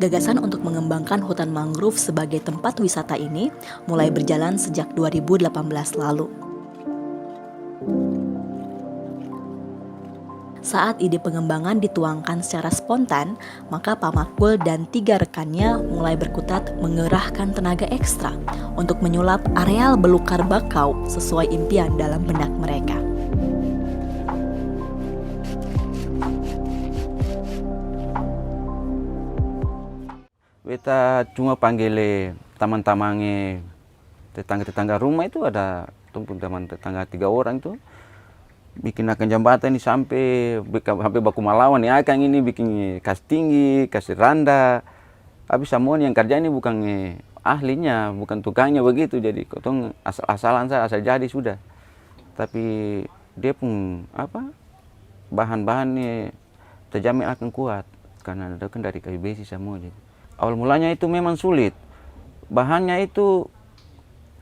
Gagasan untuk mengembangkan hutan mangrove sebagai tempat wisata ini mulai berjalan sejak 2018 lalu. Saat ide pengembangan dituangkan secara spontan, maka Pak Makbul dan 3 rekannya mulai berkutat mengerahkan tenaga ekstra untuk menyulap areal belukar bakau sesuai impian dalam benak mereka. Beta cuma panggil teman-temannya, tetangga-tetangga rumah itu ada tumpuk teman tetangga 3 orang itu bikin akan jembatan ini sampai baku melawan ya akan ini bikin kasih tinggi, kasih randa. Habis semua yang kerja ini bukan ahlinya, bukan tukangnya begitu. Jadi kotong asal-asalan saya asal jadi sudah. Tapi dia pun bahan-bahannya terjamin akan kuat karena ada kan dari kayu besi semua. Jadi awal mulanya itu memang sulit. Bahannya itu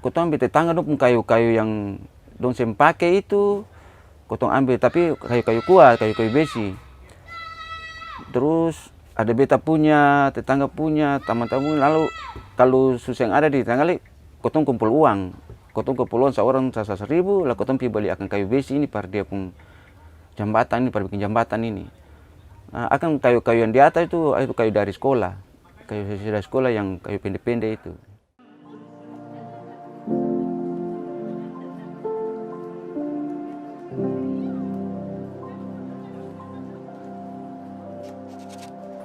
kotong ambil tetangga dong kayu-kayu yang dong pakai itu kotong ambil, tapi kayu-kayu kuat, kayu-kayu besi. Terus ada beta punya, tetangga punya, teman-teman. Lalu kalau susah yang ada di tetangga, kotong kumpul uang. Kotong kumpul uang seorang 1.000, lah kotong pergi beli akan kayu besi ini par dia pun jembatan ini, par bikin jembatan ini. Nah, akan kayu-kayu yang di atas itu kayu dari sekolah. Kayu dari sekolah yang kayu pendek-pendek itu.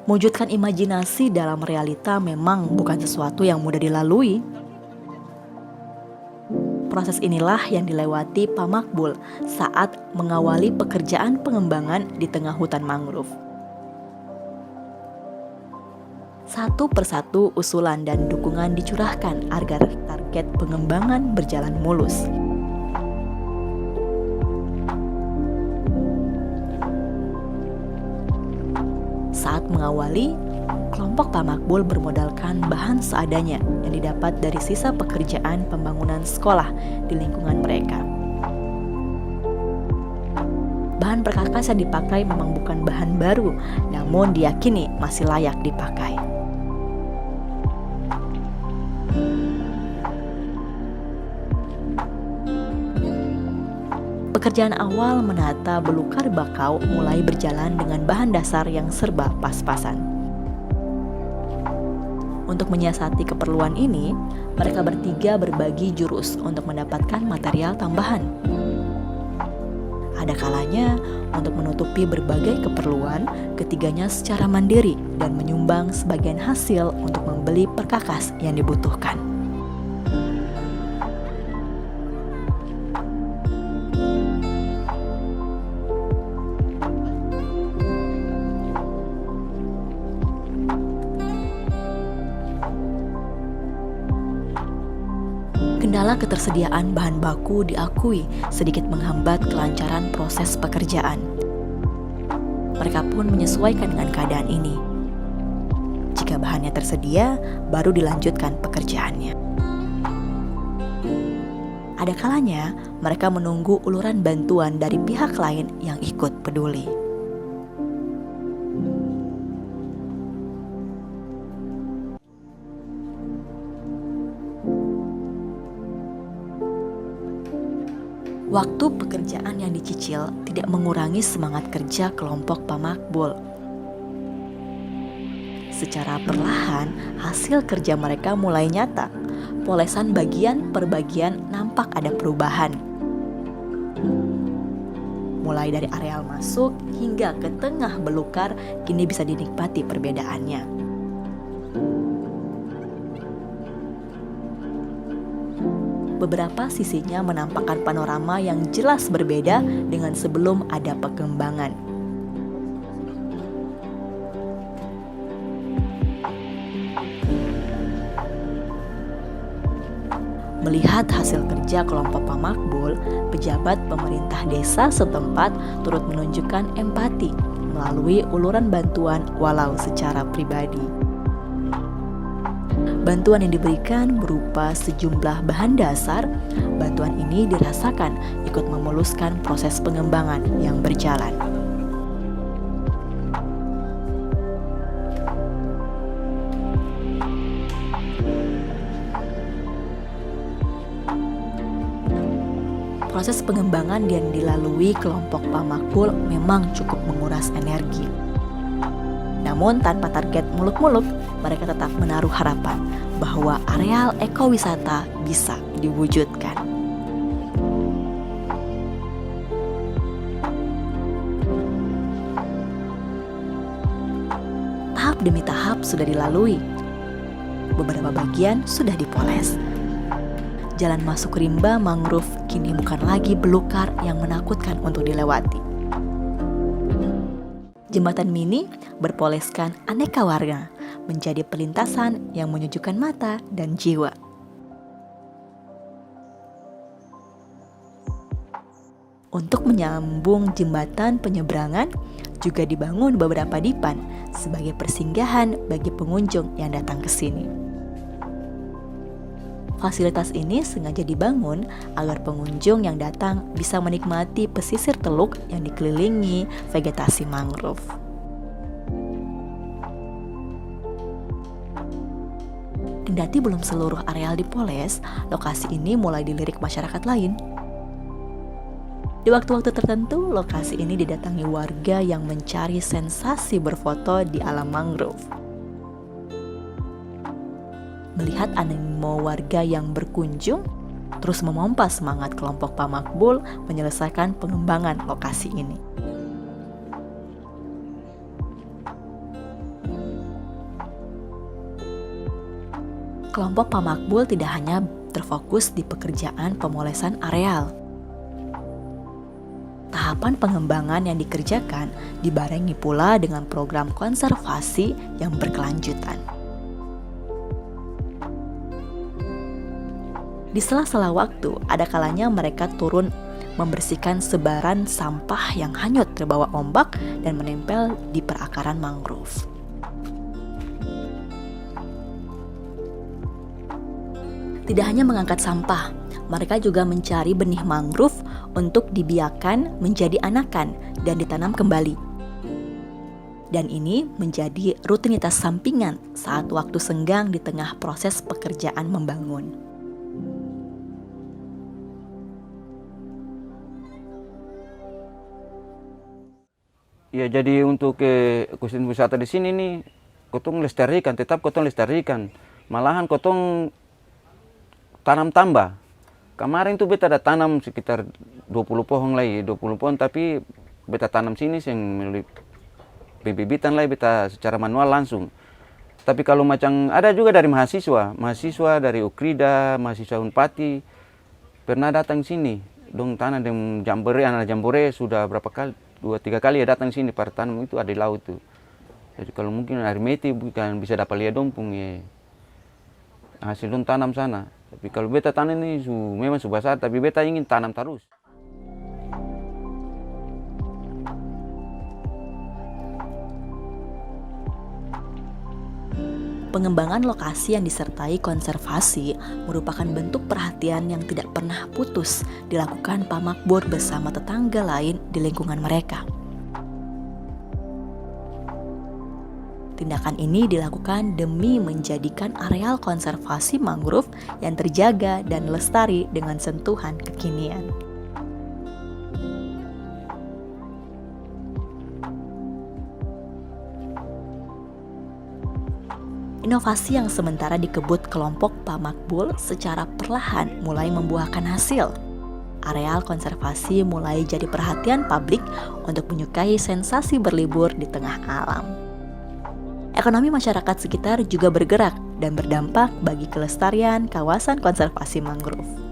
Mewujudkan imajinasi dalam realita memang bukan sesuatu yang mudah dilalui. Proses inilah yang dilewati Pak Makbul saat mengawali pekerjaan pengembangan di tengah hutan mangrove. Satu persatu usulan dan dukungan dicurahkan agar target pengembangan berjalan mulus. Saat mengawali, kelompok Pak Makbul bermodalkan bahan seadanya yang didapat dari sisa pekerjaan pembangunan sekolah di lingkungan mereka. Bahan perkakas yang dipakai memang bukan bahan baru, namun diyakini masih layak dipakai. Pekerjaan awal menata belukar bakau mulai berjalan dengan bahan dasar yang serba pas-pasan. Untuk menyiasati keperluan ini, mereka bertiga berbagi jurus untuk mendapatkan material tambahan. Ada kalanya, untuk menutupi berbagai keperluan, ketiganya secara mandiri dan menyumbang sebagian hasil untuk membeli perkakas yang dibutuhkan. Kendala ketersediaan bahan baku diakui sedikit menghambat kelancaran proses pekerjaan. Mereka pun menyesuaikan dengan keadaan ini. Jika bahannya tersedia, baru dilanjutkan pekerjaannya. Ada kalanya mereka menunggu uluran bantuan dari pihak lain yang ikut peduli. Waktu pekerjaan yang dicicil tidak mengurangi semangat kerja kelompok Pak Makbul. Secara perlahan, hasil kerja mereka mulai nyata. Polesan bagian per bagian nampak ada perubahan. Mulai dari areal masuk hingga ke tengah belukar, kini bisa dinikmati perbedaannya. Beberapa sisinya menampakkan panorama yang jelas berbeda dengan sebelum ada pengembangan. Melihat hasil kerja kelompok Pak Makbul, pejabat pemerintah desa setempat turut menunjukkan empati melalui uluran bantuan walau secara pribadi. Bantuan yang diberikan berupa sejumlah bahan dasar. Bantuan ini dirasakan ikut memuluskan proses pengembangan yang berjalan. Proses pengembangan yang dilalui kelompok Pak Makbul memang cukup menguras energi. Namun tanpa target muluk-muluk, mereka tetap menaruh harapan bahwa areal ekowisata bisa diwujudkan. Tahap demi tahap sudah dilalui. Beberapa bagian sudah dipoles. Jalan masuk rimba mangrove kini bukan lagi belukar yang menakutkan untuk dilewati. Jembatan mini berpoleskan aneka warna, menjadi pelintasan yang menyejukkan mata dan jiwa. Untuk menyambung jembatan penyeberangan, juga dibangun beberapa dipan sebagai persinggahan bagi pengunjung yang datang ke sini. Fasilitas ini sengaja dibangun agar pengunjung yang datang bisa menikmati pesisir teluk yang dikelilingi vegetasi mangrove. Kendati belum seluruh areal dipoles, lokasi ini mulai dilirik masyarakat lain. Di waktu-waktu tertentu, lokasi ini didatangi warga yang mencari sensasi berfoto di alam mangrove. Melihat animo warga yang berkunjung, terus memompa semangat kelompok Pak Makbul menyelesaikan pengembangan lokasi ini. Kelompok Pak Makbul tidak hanya terfokus di pekerjaan pemolesan areal. Tahapan pengembangan yang dikerjakan dibarengi pula dengan program konservasi yang berkelanjutan. Di sela-sela waktu, ada kalanya mereka turun membersihkan sebaran sampah yang hanyut terbawa ombak dan menempel di perakaran mangrove. Tidak hanya mengangkat sampah, mereka juga mencari benih mangrove untuk dibiarkan menjadi anakan dan ditanam kembali. Dan ini menjadi rutinitas sampingan saat waktu senggang di tengah proses pekerjaan membangun. Ya, jadi untuk ekosistem wisata di sini nih, kotong lestarikan, tetap kotong lestarikan. Malahan kotong tanam tambah. Kemarin tuh beta ada tanam sekitar 20 pohon lagi, 20 pohon, tapi beta tanam sini yang melalui bibitan lagi beta secara manual langsung. Tapi kalau macam ada juga dari mahasiswa dari Ukrida, mahasiswa Unpati pernah datang sini, dong tanam dengan anak jambore sudah berapa kali, 2-3 kali ya datang sini para tanam itu ada di laut tuh. Jadi kalau mungkin air meti bukan bisa dapat lihat dompung ya hasil dong tanam sana. Tapi kalau beta tanam ini memang besar, tapi beta ingin tanam terus. Pengembangan lokasi yang disertai konservasi merupakan bentuk perhatian yang tidak pernah putus dilakukan Pak Makbul bersama tetangga lain di lingkungan mereka. Tindakan ini dilakukan demi menjadikan areal konservasi mangrove yang terjaga dan lestari dengan sentuhan kekinian. Inovasi yang sementara dikebut kelompok Pak Makbul secara perlahan mulai membuahkan hasil. Areal konservasi mulai jadi perhatian publik untuk menyukai sensasi berlibur di tengah alam. Ekonomi masyarakat sekitar juga bergerak dan berdampak bagi kelestarian kawasan konservasi mangrove.